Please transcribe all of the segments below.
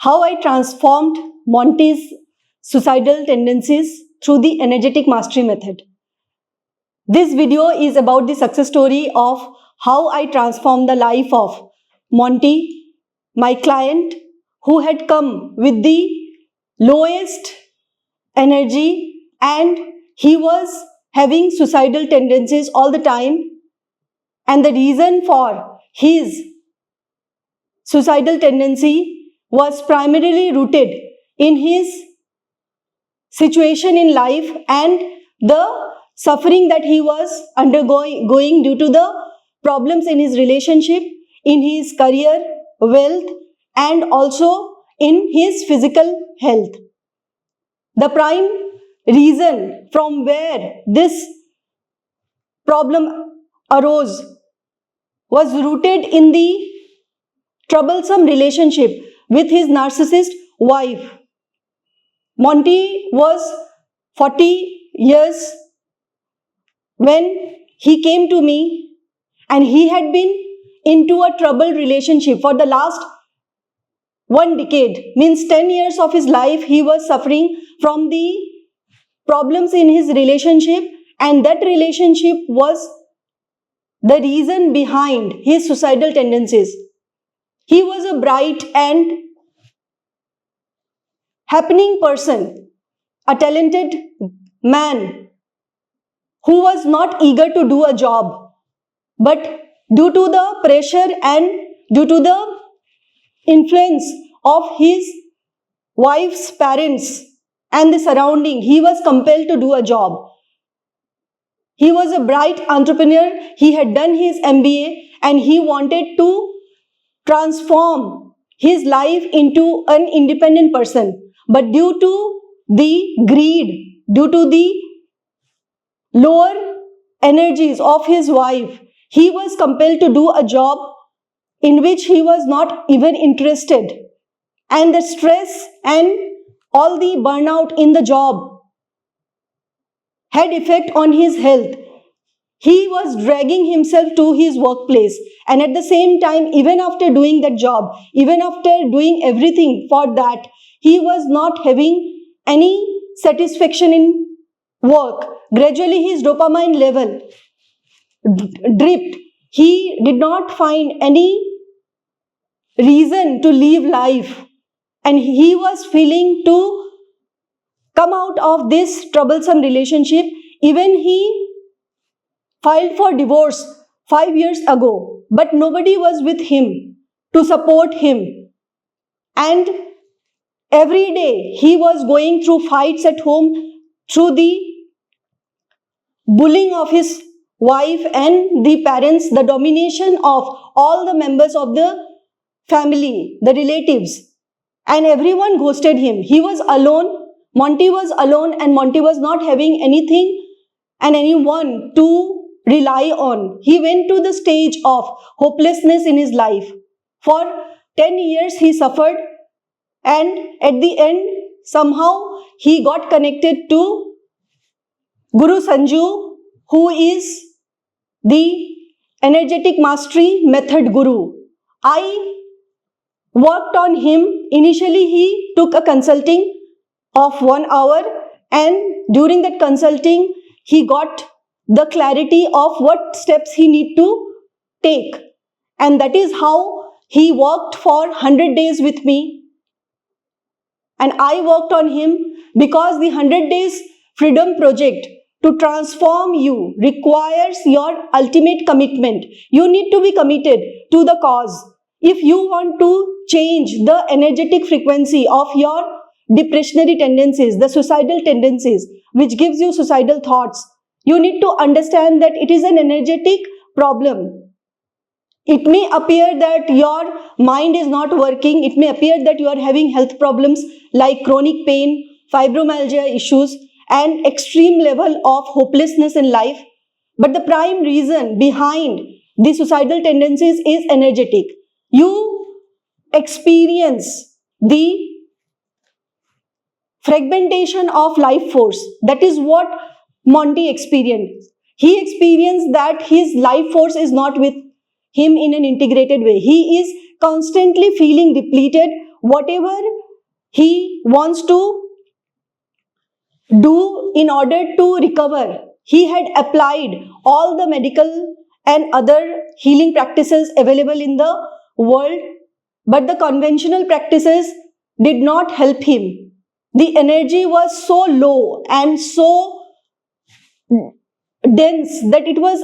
how I transformed Monty's suicidal tendencies through the energetic mastery method. This video is about the success story of how I transformed the life of Monty, my client, who had come with the lowest energy and he was having suicidal tendencies all the time. And the reason for his suicidal tendency was primarily rooted in his situation in life and the suffering that he was undergoing due to the problems in his relationship, in his career, wealth, and also in his physical health. The prime reason from where this problem arose was rooted in the troublesome relationship with his narcissist wife. Monty was 40 years when he came to me, and he had been into a troubled relationship for the last 1 decade, means 10 years of his life he was suffering from the problems in his relationship, and that relationship was the reason behind his suicidal tendencies. He was a bright and happening person, a talented man who was not eager to do a job, but due to the pressure and due to the influence of his wife's parents and the surrounding, he was compelled to do a job. He was a bright entrepreneur, he had done his MBA and he wanted to transform his life into an independent person. But due to the greed, due to the lower energies of his wife, he was compelled to do a job in which he was not even interested. And the stress and all the burnout in the job had effect on his health. He was dragging himself to his workplace, and at the same time, even after doing that job, even after doing everything for that, he was not having any satisfaction in work. Gradually his dopamine level dipped. He did not find any reason to live life, and he was feeling to come out of this troublesome relationship. Even he filed for divorce 5 years ago, but nobody was with him to support him. And every day he was going through fights at home through the bullying of his wife and the parents, the domination of all the members of the family, the relatives, and everyone ghosted him. He was alone. Monty was alone, and Monty was not having anything and anyone to rely on. He went to the stage of hopelessness in his life. For 10 years he suffered, and at the end somehow he got connected to Guru Sanju, who is the energetic mastery method guru. I worked on him. Initially he took a consulting of 1 hour, and during that consulting he got the clarity of what steps he need to take, and that is how he worked for 100 days with me. And I worked on him because the 100 days freedom project to transform you requires your ultimate commitment. You need to be committed to the cause. If you want to change the energetic frequency of your depressionary tendencies, the suicidal tendencies, which gives you suicidal thoughts, you need to understand that it is an energetic problem. It may appear that your mind is not working. It may appear that you are having health problems like chronic pain, fibromyalgia issues, and extreme level of hopelessness in life. But the prime reason behind the suicidal tendencies is energetic. You experience the fragmentation of life force. That is what Monty experienced. He experienced that his life force is not with him in an integrated way. He is constantly feeling depleted. Whatever he wants to do in order to recover, he had applied all the medical and other healing practices available in the world, but the conventional practices did not help him. The energy was so low and so dense that it was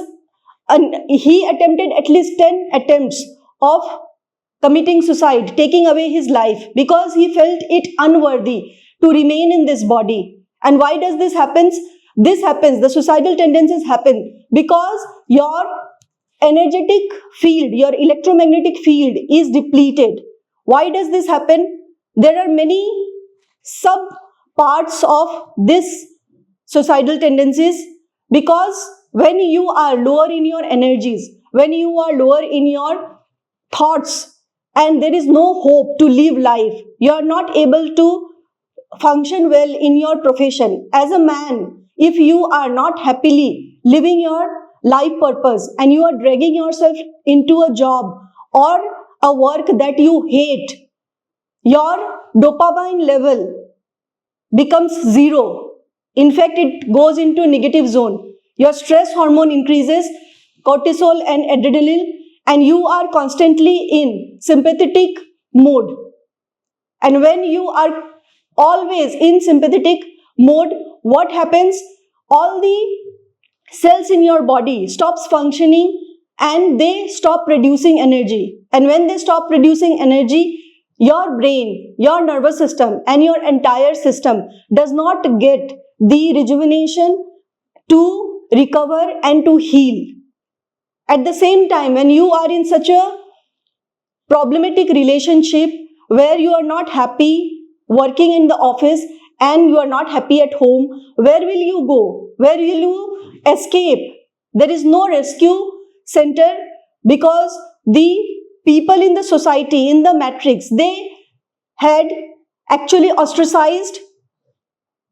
he attempted at least 10 attempts of committing suicide, taking away his life, because he felt it unworthy to remain in this body. And why does this happen? This happens, the suicidal tendencies happen because your energetic field, your electromagnetic field is depleted. Why does this happen? There are many sub parts of this suicidal tendencies, because when you are lower in your energies, when you are lower in your thoughts, and there is no hope to live life, you are not able to function well in your profession. As a man, if you are not happily living your life purpose and you are dragging yourself into a job or a work that you hate, your dopamine level becomes zero. In fact, it goes into negative zone. Your stress hormone increases, cortisol and adrenaline, and you are constantly in sympathetic mode. And when you are always in sympathetic mode, what happens? All the cells in your body stops functioning and they stop producing energy. And when they stop producing energy, your brain, your nervous system and your entire system does not get the rejuvenation to recover and to heal. At the same time, when you are in such a problematic relationship where you are not happy working in the office and you are not happy at home, where will you go? Where will you escape? There is no rescue center, because the people in the society, in the matrix, they had actually ostracized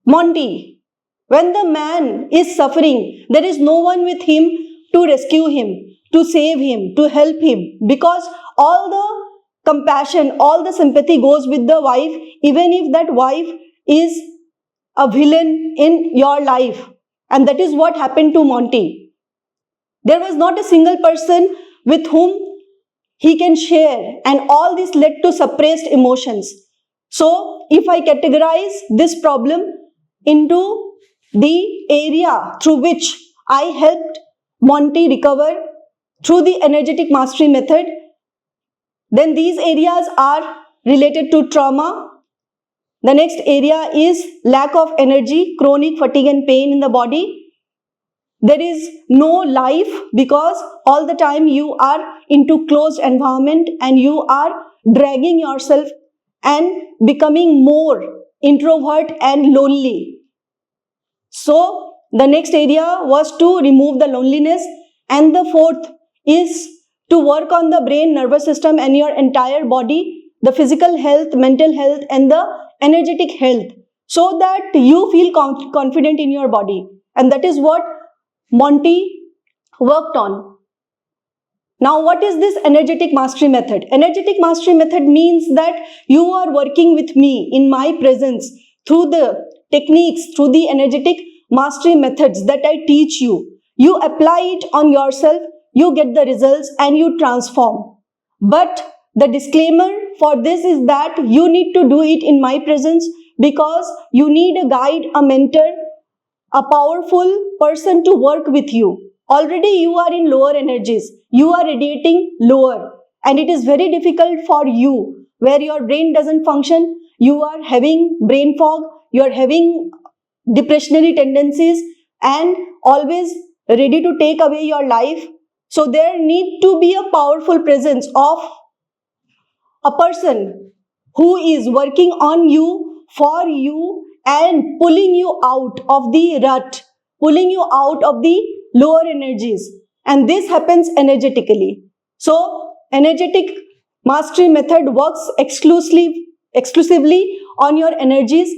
Monty. When the man is suffering, there is no one with him to rescue him, to save him, to help him, because all the compassion, all the sympathy goes with the wife, even if that wife is a villain in your life. And that is what happened to Monty. There was not a single person with whom he can share, and all this led to suppressed emotions. So, if I categorize this problem into the area through which I helped Monty recover through the energetic mastery method, then these areas are related to trauma. The next area is lack of energy, chronic fatigue and pain in the body. There is no life because all the time you are into closed environment and you are dragging yourself and becoming more introvert and lonely. So the next area was to remove the loneliness, and the fourth is to work on the brain, nervous system and your entire body, the physical health, mental health and the energetic health, so that you feel confident in your body. And that is what Monty worked on. Now, what is this energetic mastery method? Energetic mastery method means that you are working with me in my presence through the techniques, through the energetic mastery methods that I teach you. You apply it on yourself, you get the results and you transform. But the disclaimer for this is that you need to do it in my presence, because you need a guide, a mentor, a powerful person to work with you. Already you are in lower energies, you are radiating lower, and it is very difficult for you, where your brain doesn't function, you are having brain fog, you are having depressionary tendencies and always ready to take away your life. So there need to be a powerful presence of a person who is working on you, for you, and pulling you out of the rut, pulling you out of the lower energies. And this happens energetically. So energetic mastery method works exclusively on your energies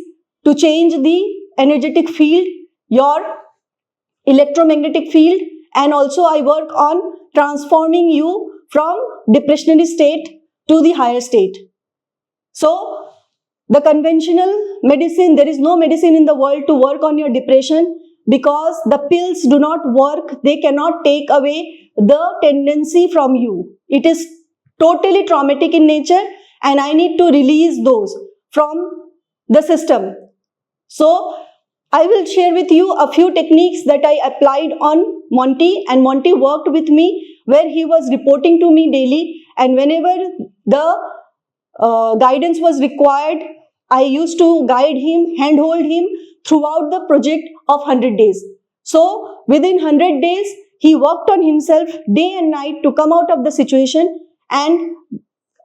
to change the energetic field, your electromagnetic field, and also I work on transforming you from depressionary state to the higher state. So, the conventional medicine, there is no medicine in the world to work on your depression because the pills do not work. They cannot take away the tendency from you. It is totally traumatic in nature and I need to release those from the system. So, I will share with you a few techniques that I applied on Monty, and Monty worked with me where he was reporting to me daily, and whenever the guidance was required, I used to guide him, handhold him throughout the project of 100 days. So within 100 days, he worked on himself day and night to come out of the situation, and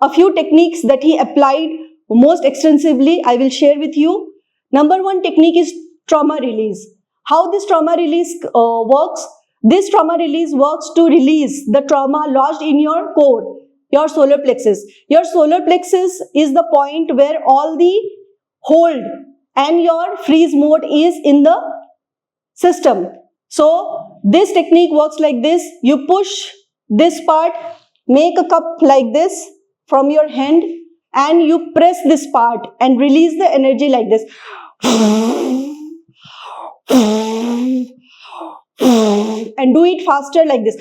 a few techniques that he applied most extensively I will share with you. Number one technique is trauma release. How this trauma release works? This trauma release works to release the trauma lodged in your core, your solar plexus. Your solar plexus is the point where all the hold and your freeze mode is in the system. So this technique works like this. You push this part, make a cup like this from your hand, and you press this part and release the energy like this. And do it faster like this.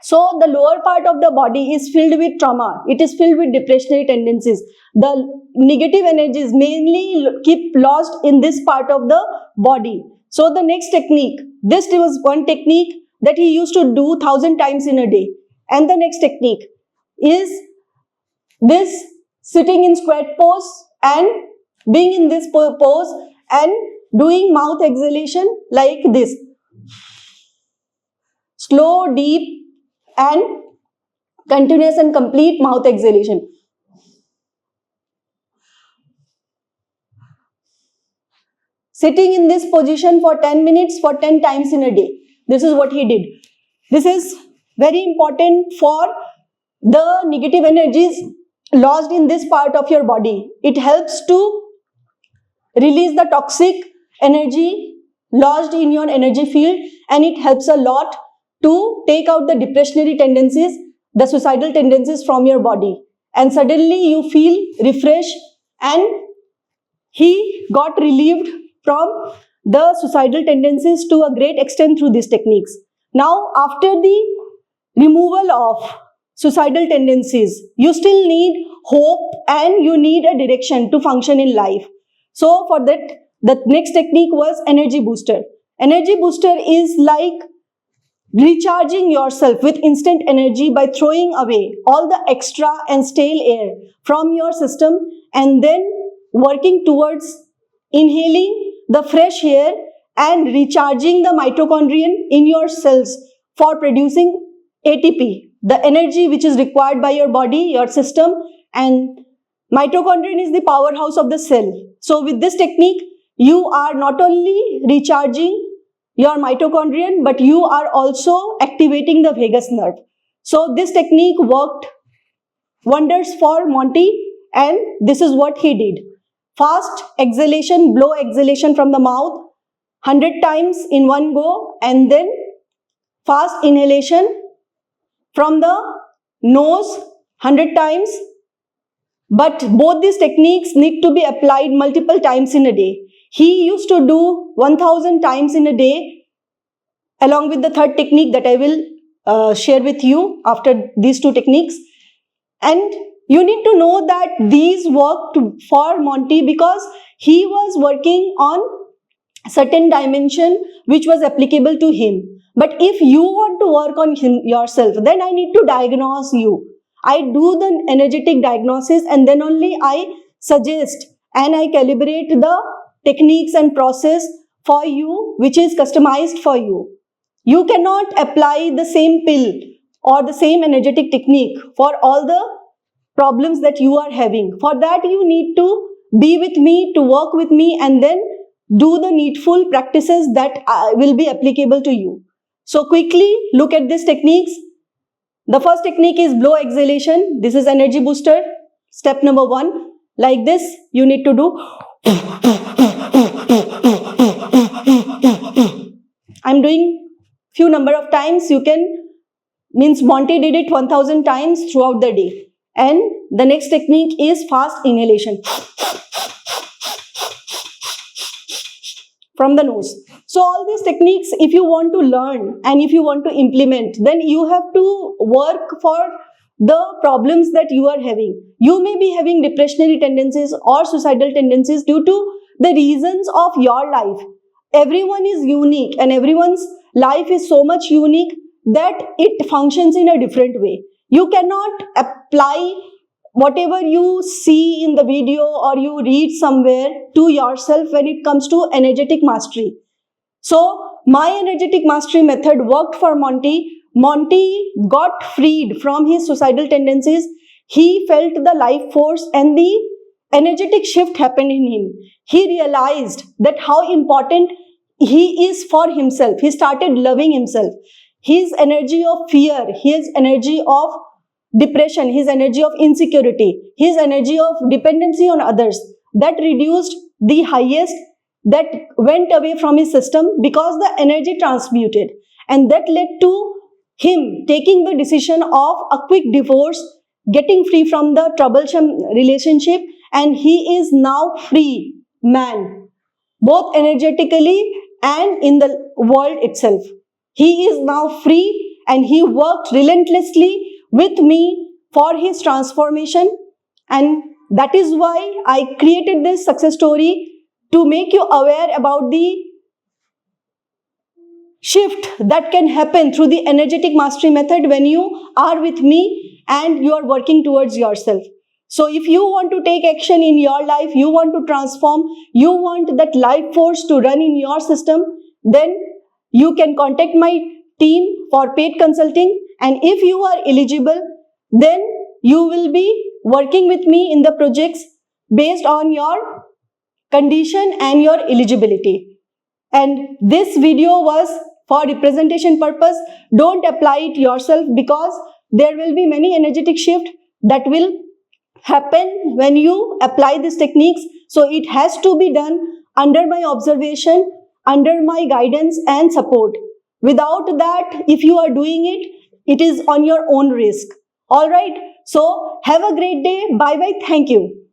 So the lower part of the body is filled with trauma. It is filled with depressionary tendencies. The negative energies mainly keep lost in this part of the body. So the next technique, this was one technique that he used to do 1,000 times in a day. And the next technique is this sitting in squat pose and being in this pose and doing mouth exhalation like this. Slow, deep and continuous and complete mouth exhalation. Sitting in this position for 10 minutes for 10 times in a day. This is what he did. This is very important for the negative energies lodged in this part of your body. It helps to release the toxic energy lodged in your energy field, and it helps a lot to take out the depressionary tendencies, the suicidal tendencies from your body. And suddenly you feel refreshed, and he got relieved from the suicidal tendencies to a great extent through these techniques. Now, after the removal of suicidal tendencies, you still need hope and you need a direction to function in life. So for that, the next technique was energy booster. Energy booster is like recharging yourself with instant energy by throwing away all the extra and stale air from your system and then working towards inhaling the fresh air and recharging the mitochondrion in your cells for producing ATP, the energy which is required by your body, your system, and mitochondrion is the powerhouse of the cell. So with this technique, you are not only recharging your mitochondrion, but you are also activating the vagus nerve. So this technique worked wonders for Monty, and this is what he did. Fast exhalation, blow exhalation from the mouth 100 times in one go, and then fast inhalation from the nose 100 times. But both these techniques need to be applied multiple times in a day. He used to do 1,000 times in a day, along with the third technique that I will share with you after these two techniques. And you need to know that these worked for Monty because he was working on certain dimension which was applicable to him. But if you want to work on yourself, then I need to diagnose you. I do the energetic diagnosis, and then only I suggest and I calibrate the techniques and process for you which is customized for you. You cannot apply the same pill or the same energetic technique for all the problems that you are having. For that, you need to be with me, to work with me, and then do the needful practices that will be applicable to you. So quickly look at these techniques. The first technique is blow exhalation. This is energy booster. Step number 1. Like this, you need to do. I'm doing few number of times you can, means Monty did it 1000 times throughout the day. And the next technique is fast inhalation from the nose. So all these techniques, if you want to learn and if you want to implement, then you have to work for the problems that you are having. You may be having depressionary tendencies or suicidal tendencies due to the reasons of your life. Everyone is unique and everyone's life is so much unique that it functions in a different way. You cannot apply whatever you see in the video or you read somewhere to yourself when it comes to energetic mastery. So my energetic mastery method worked for Monty. Monty got freed from his suicidal tendencies. He felt the life force and the energetic shift happened in him. He realized that how important he is for himself. He started loving himself. His energy of fear, his energy of depression, his energy of insecurity, his energy of dependency on others, that reduced the highest, that went away from his system because the energy transmuted. And that led to him taking the decision of a quick divorce, getting free from the troublesome relationship, and he is now free man, both energetically and in the world itself. He is now free and he worked relentlessly with me for his transformation, and that is why I created this success story to make you aware about the shift that can happen through the energetic mastery method when you are with me and you are working towards yourself. So if you want to take action in your life, you want to transform, you want that life force to run in your system, then you can contact my team for paid consulting. And if you are eligible, then you will be working with me in the projects based on your condition and your eligibility. And this video was for representation purpose. Don't apply it yourself because there will be many energetic shift that will happen when you apply these techniques. So it has to be done under my observation, under my guidance and support. Without that, if you are doing it, it is on your own risk. All right. So have a great day. Bye bye. Thank you.